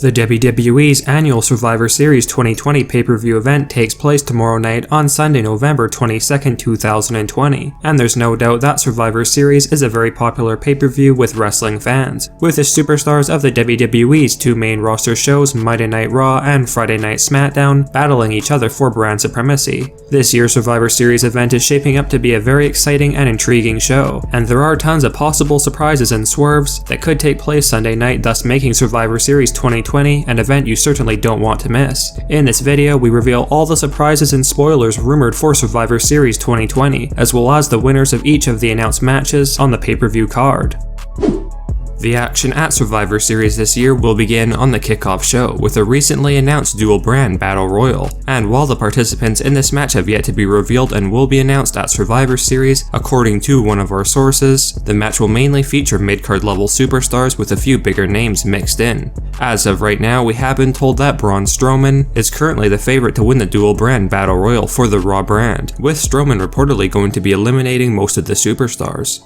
The WWE's annual Survivor Series 2020 pay-per-view event takes place tomorrow night on Sunday, November 22nd, 2020, and there's no doubt that Survivor Series is a very popular pay-per-view with wrestling fans, with the superstars of the WWE's two main roster shows, Monday Night Raw and Friday Night SmackDown, battling each other for brand supremacy. This year's Survivor Series event is shaping up to be a very exciting and intriguing show, and there are tons of possible surprises and swerves that could take place Sunday night, thus making Survivor Series 2020 an event you certainly don't want to miss. In this video, we reveal all the surprises and spoilers rumored for Survivor Series 2020, as well as the winners of each of the announced matches on the pay-per-view card. The action at Survivor Series this year will begin on the Kickoff show with a recently announced dual brand battle royal, and while the participants in this match have yet to be revealed and will be announced at Survivor Series, according to one of our sources, the match will mainly feature mid-card level superstars with a few bigger names mixed in. As of right now, we have been told that Braun Strowman is currently the favorite to win the dual brand battle royal for the Raw brand, with Strowman reportedly going to be eliminating most of the superstars.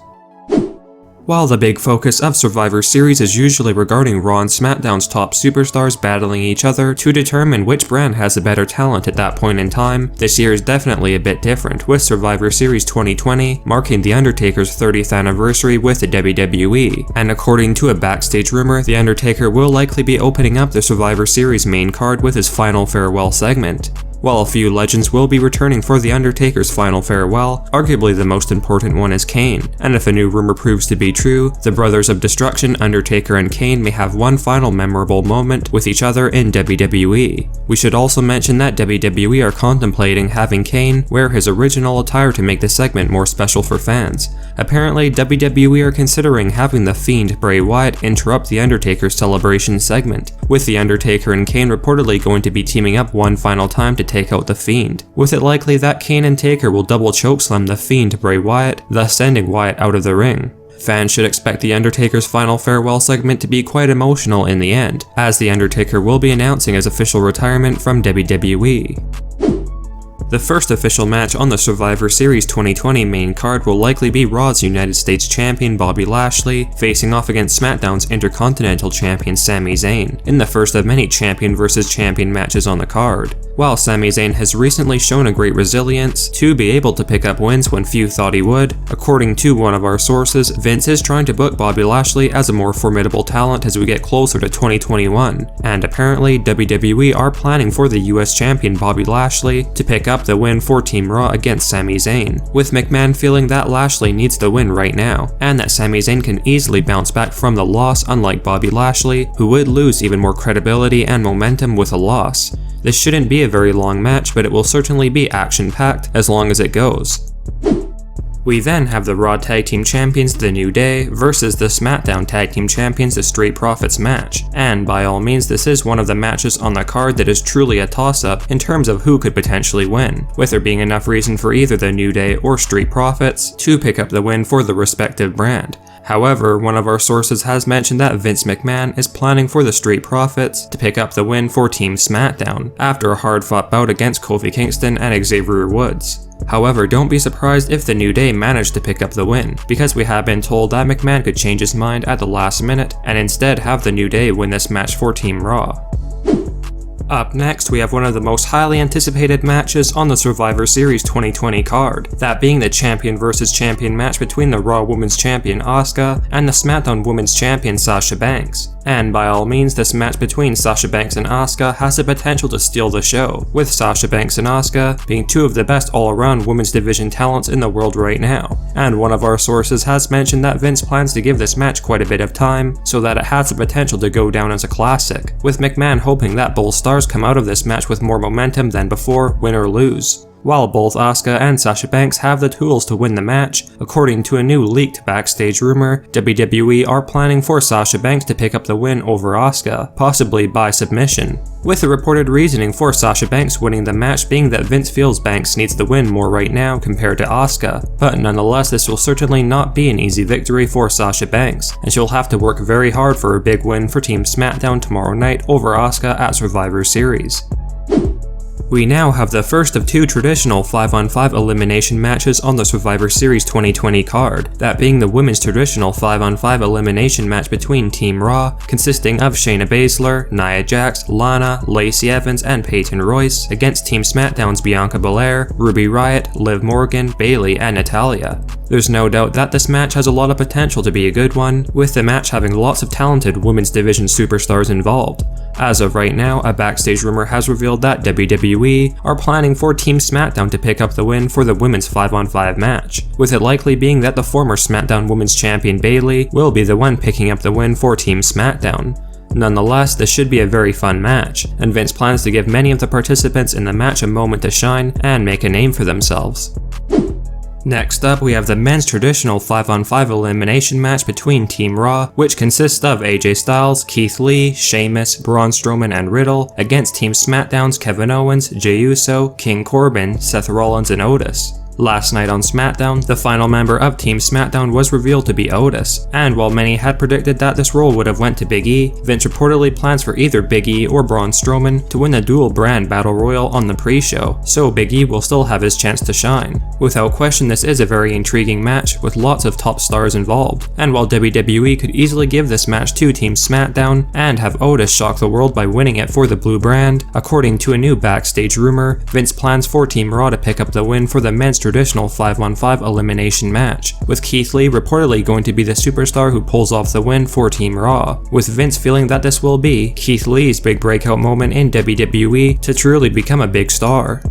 While the big focus of Survivor Series is usually regarding Raw and SmackDown's top superstars battling each other to determine which brand has the better talent at that point in time, this year is definitely a bit different, with Survivor Series 2020 marking the Undertaker's 30th anniversary with the WWE, and according to a backstage rumor, the Undertaker will likely be opening up the Survivor Series main card with his final farewell segment. While a few legends will be returning for the Undertaker's final farewell, arguably the most important one is Kane, and if a new rumor proves to be true, the Brothers of Destruction, Undertaker and Kane may have one final memorable moment with each other in WWE. We should also mention that WWE are contemplating having Kane wear his original attire to make the segment more special for fans. Apparently, WWE are considering having the Fiend Bray Wyatt interrupt the Undertaker's celebration segment, with the Undertaker and Kane reportedly going to be teaming up one final time to take out the Fiend, with it likely that Kane and Taker will double chokeslam the Fiend Bray Wyatt, thus sending Wyatt out of the ring. Fans should expect the Undertaker's final farewell segment to be quite emotional in the end, as the Undertaker will be announcing his official retirement from WWE. The first official match on the Survivor Series 2020 main card will likely be Raw's United States Champion Bobby Lashley facing off against SmackDown's Intercontinental Champion Sami Zayn in the first of many champion versus champion matches on the card. While Sami Zayn has recently shown a great resilience to be able to pick up wins when few thought he would, according to one of our sources, Vince is trying to book Bobby Lashley as a more formidable talent as we get closer to 2021, and apparently WWE are planning for the US Champion Bobby Lashley to pick up the win for Team Raw against Sami Zayn, with McMahon feeling that Lashley needs the win right now, and that Sami Zayn can easily bounce back from the loss unlike Bobby Lashley, who would lose even more credibility and momentum with a loss. This shouldn't be a very long match, but it will certainly be action-packed as long as it goes. We then have the Raw Tag Team Champions The New Day versus the SmackDown Tag Team Champions The Street Profits match, and by all means this is one of the matches on the card that is truly a toss-up in terms of who could potentially win, with there being enough reason for either The New Day or Street Profits to pick up the win for the respective brand. However, one of our sources has mentioned that Vince McMahon is planning for the Street Profits to pick up the win for Team SmackDown after a hard-fought bout against Kofi Kingston and Xavier Woods. However, don't be surprised if the New Day managed to pick up the win, because we have been told that McMahon could change his mind at the last minute and instead have the New Day win this match for Team Raw. Up next, we have one of the most highly anticipated matches on the Survivor Series 2020 card, that being the champion versus champion match between the Raw Women's Champion Asuka and the SmackDown Women's Champion Sasha Banks. And by all means, this match between Sasha Banks and Asuka has the potential to steal the show, with Sasha Banks and Asuka being two of the best all-around women's division talents in the world right now. And one of our sources has mentioned that Vince plans to give this match quite a bit of time, so that it has the potential to go down as a classic, with McMahon hoping that both stars come out of this match with more momentum than before, win or lose. While both Asuka and Sasha Banks have the tools to win the match, according to a new leaked backstage rumor, WWE are planning for Sasha Banks to pick up the win over Asuka, possibly by submission, with the reported reasoning for Sasha Banks winning the match being that Vince feels Banks needs the win more right now compared to Asuka, but nonetheless this will certainly not be an easy victory for Sasha Banks, and she'll have to work very hard for a big win for Team SmackDown tomorrow night over Asuka at Survivor Series. We now have the first of 2 traditional 5-on-5 elimination matches on the Survivor Series 2020 card, that being the women's traditional 5-on-5 elimination match between Team Raw, consisting of Shayna Baszler, Nia Jax, Lana, Lacey Evans, and Peyton Royce, against Team SmackDown's Bianca Belair, Ruby Riott, Liv Morgan, Bayley, and Natalya. There's no doubt that this match has a lot of potential to be a good one, with the match having lots of talented women's division superstars involved. As of right now, a backstage rumor has revealed that WWE are planning for Team SmackDown to pick up the win for the women's 5-on-5 match, with it likely being that the former SmackDown Women's Champion Bayley will be the one picking up the win for Team SmackDown. Nonetheless, this should be a very fun match, and Vince plans to give many of the participants in the match a moment to shine and make a name for themselves. Next up, we have the men's traditional 5-on-5 elimination match between Team Raw, which consists of AJ Styles, Keith Lee, Sheamus, Braun Strowman, and Riddle, against Team SmackDown's Kevin Owens, Jey Uso, King Corbin, Seth Rollins, and Otis. Last night on SmackDown, the final member of Team SmackDown was revealed to be Otis, and while many had predicted that this role would have went to Big E, Vince reportedly plans for either Big E or Braun Strowman to win the dual brand battle royal on the pre-show, so Big E will still have his chance to shine. Without question, this is a very intriguing match with lots of top stars involved, and while WWE could easily give this match to Team SmackDown and have Otis shock the world by winning it for the blue brand, according to a new backstage rumor, Vince plans for Team Raw to pick up the win for the men's traditional 5-on-5 elimination match, with Keith Lee reportedly going to be the superstar who pulls off the win for Team Raw, with Vince feeling that this will be Keith Lee's big breakout moment in WWE to truly become a big star.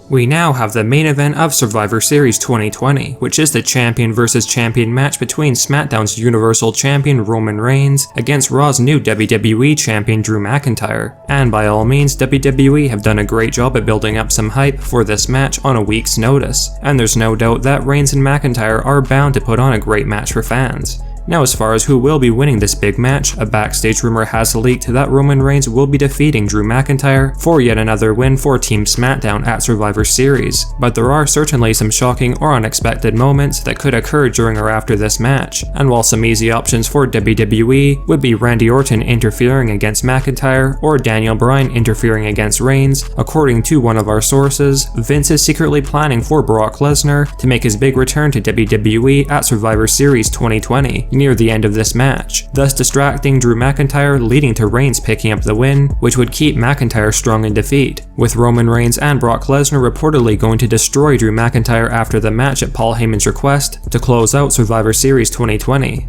We now have the main event of Survivor Series 2020, which is the champion versus champion match between SmackDown's Universal Champion Roman Reigns against Raw's new WWE Champion Drew McIntyre. And by all means, WWE have done a great job at building up some hype for this match on a week's notice, and there's no doubt that Reigns and McIntyre are bound to put on a great match for fans. Now, as far as who will be winning this big match, a backstage rumor has leaked that Roman Reigns will be defeating Drew McIntyre for yet another win for Team SmackDown at Survivor Series, but there are certainly some shocking or unexpected moments that could occur during or after this match, and while some easy options for WWE would be Randy Orton interfering against McIntyre or Daniel Bryan interfering against Reigns, according to one of our sources, Vince is secretly planning for Brock Lesnar to make his big return to WWE at Survivor Series 2020. Near the end of this match, thus distracting Drew McIntyre, leading to Reigns picking up the win, which would keep McIntyre strong in defeat, with Roman Reigns and Brock Lesnar reportedly going to destroy Drew McIntyre after the match at Paul Heyman's request to close out Survivor Series 2020.